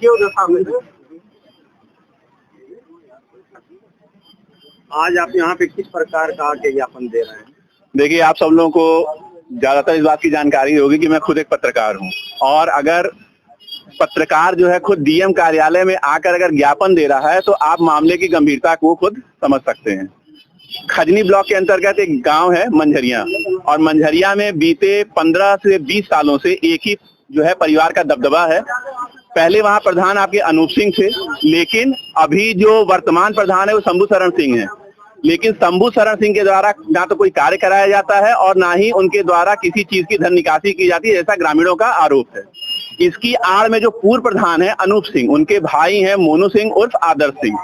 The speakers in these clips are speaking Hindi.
देखिए उधर सामने। आज आप यहाँ पे किस प्रकार का ज्ञापन दे रहे हैं? देखिए, आप सब लोगों को ज्यादातर इस बात की जानकारी होगी कि मैं खुद एक पत्रकार हूँ, और अगर पत्रकार जो है खुद डीएम कार्यालय में आकर अगर ज्ञापन दे रहा है तो आप मामले की गंभीरता को खुद समझ सकते हैं। खजनी ब्लॉक के अंतर्गत एक गांव है मंझरिया, और मंझरिया में बीते 15 से 20 सालों से एक ही जो है परिवार का दबदबा है। पहले वहां प्रधान आपके अनूप सिंह थे, लेकिन अभी जो वर्तमान प्रधान है वो शंभू शरण सिंह है। लेकिन शंभू शरण सिंह के द्वारा ना तो कोई कार्य कराया जाता है और ना ही उनके द्वारा किसी चीज की धन निकासी की जाती है, ऐसा ग्रामीणों का आरोप है। इसकी आड़ में जो पूर्व प्रधान है अनूप सिंह, उनके भाई हैं मोनू सिंह उर्फ आदर्श सिंह,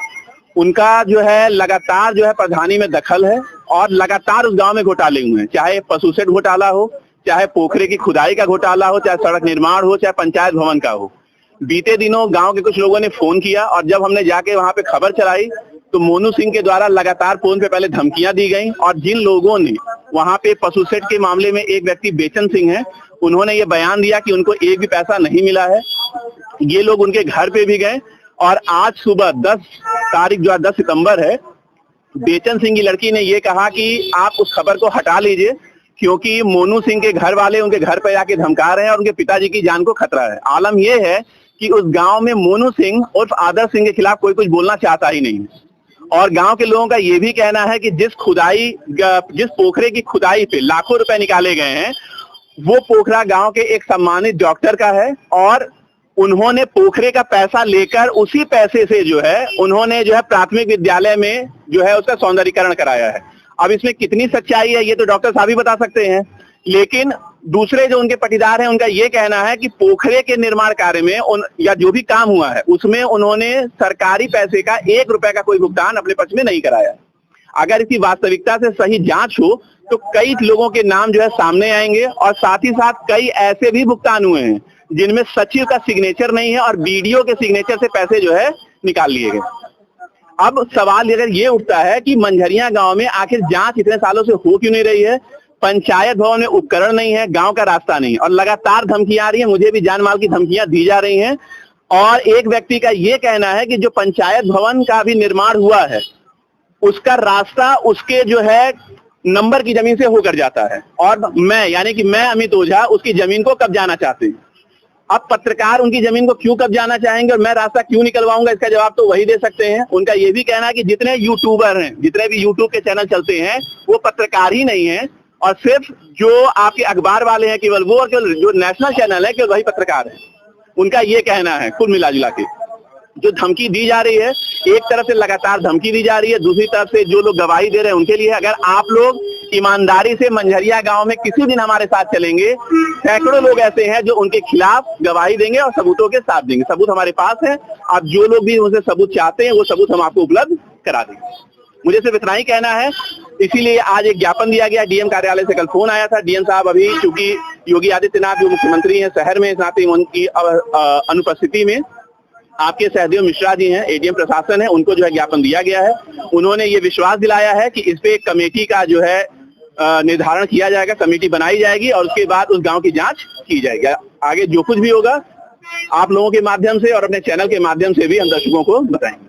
उनका जो है लगातार जो है प्रधानी में दखल है और लगातार उस गांव में घोटाले हुए हैं। चाहे पशु शेड घोटाला हो, चाहे पोखरे की खुदाई का घोटाला हो, चाहे सड़क निर्माण हो, चाहे पंचायत भवन का हो। बीते दिनों गांव के कुछ लोगों ने फोन किया और जब हमने जाके वहां पे खबर चलाई तो मोनू सिंह के द्वारा लगातार फोन पे पहले धमकियां दी गई, और जिन लोगों ने वहां पे पशु शेड के मामले में एक व्यक्ति बेचन सिंह है, उन्होंने ये बयान दिया कि उनको एक भी पैसा नहीं मिला है। ये लोग उनके घर पे भी गए और आज सुबह 10 तारीख जो 10 सितंबर है, बेचन सिंह की लड़की ने ये कहा कि आप उस खबर को हटा लीजिए क्योंकि मोनू सिंह के घर वाले उनके घर पे आके धमका रहे हैं और उनके पिताजी की जान को खतरा है। आलम यह है कि उस गांव में मोनू सिंह उर्फ आदर्श सिंह के खिलाफ कोई कुछ बोलना चाहता ही नहीं है। और गांव के लोगों का ये भी कहना है कि जिस पोखरे की खुदाई पे लाखों रुपए निकाले गए हैं, वो पोखरा गांव के एक सम्मानित डॉक्टर का है और उन्होंने पोखरे का पैसा लेकर उसी पैसे से जो है उन्होंने जो है प्राथमिक विद्यालय में जो है उसका सौंदर्यीकरण कराया है। अब इसमें कितनी सच्चाई है ये तो डॉक्टर साहब ही बता सकते हैं, लेकिन दूसरे जो उनके पटीदार हैं उनका ये कहना है कि पोखरे के निर्माण कार्य में या जो भी काम हुआ है उसमें उन्होंने सरकारी पैसे का 1 रुपए का कोई भुगतान अपने पक्ष में नहीं कराया। अगर इसकी वास्तविकता से सही जांच हो तो कई लोगों के नाम जो है सामने आएंगे और साथ ही साथ कई ऐसे भी भुगतान हुए हैं जिनमें सचिव का सिग्नेचर नहीं है और बीडीओ के सिग्नेचर से पैसे जो है निकाल लिए गए। अब सवाल अगर ये उठता है कि मंझरिया गांव में आखिर जांच इतने सालों से हो क्यों नहीं रही है? पंचायत भवन में उपकरण नहीं है, गांव का रास्ता नहीं, और लगातार धमकियां आ रही है, मुझे भी जान माल की धमकियां दी जा रही हैं। और एक व्यक्ति का ये कहना है कि जो पंचायत भवन का भी निर्माण हुआ है उसका रास्ता उसके जो है नंबर की जमीन से होकर जाता है और मैं यानी कि मैं अमित ओझा उसकी जमीन को कब्जाना चाहते हैं। अब पत्रकार उनकी जमीन को क्यों कब्जाना चाहेंगे और मैं रास्ता क्यों निकलवाऊंगा, इसका जवाब तो वही दे सकते हैं। उनका ये भी कहना है कि जितने यूट्यूबर हैं, जितने भी यूट्यूब के चैनल चलते हैं वो पत्रकार ही नहीं है और सिर्फ जो आपके अखबार वाले हैं केवल वो, और केवल जो नेशनल चैनल है केवल वही पत्रकार है। उनका ये कहना है कुल मिला जुला के जो धमकी दी जा रही है, एक तरफ से लगातार धमकी दी जा रही है, दूसरी तरफ से जो लोग गवाही दे रहे हैं उनके लिए अगर आप लोग ईमानदारी से मंझरिया गांव में किसी दिन हमारे साथ चलेंगे, सैकड़ों लोग ऐसे हैं जो उनके खिलाफ गवाही देंगे और सबूतों के साथ देंगे। सबूत हमारे पास है, आप जो लोग भी उनसे सबूत चाहते हैं वो सबूत हम आपको उपलब्ध करा देंगे। मुझे सिर्फ इतना ही कहना है, इसीलिए आज एक ज्ञापन दिया गया। डीएम कार्यालय से कल फोन आया था। डीएम साहब अभी चूंकि योगी आदित्यनाथ जो मुख्यमंत्री हैं शहर में, साथ ही उनकी अनुपस्थिति में आपके सहदेव मिश्रा जी हैं, एडीएम प्रशासन है, उनको जो है ज्ञापन दिया गया है। उन्होंने ये विश्वास दिलाया है कि इस पे एक कमेटी का जो है निर्धारण किया जाएगा, कमेटी बनाई जाएगी और उसके बाद उस गांव की जांच की जाएगी। आगे जो कुछ भी होगा आप लोगों के माध्यम से और अपने चैनल के माध्यम से भी हम दर्शकों को बताएंगे।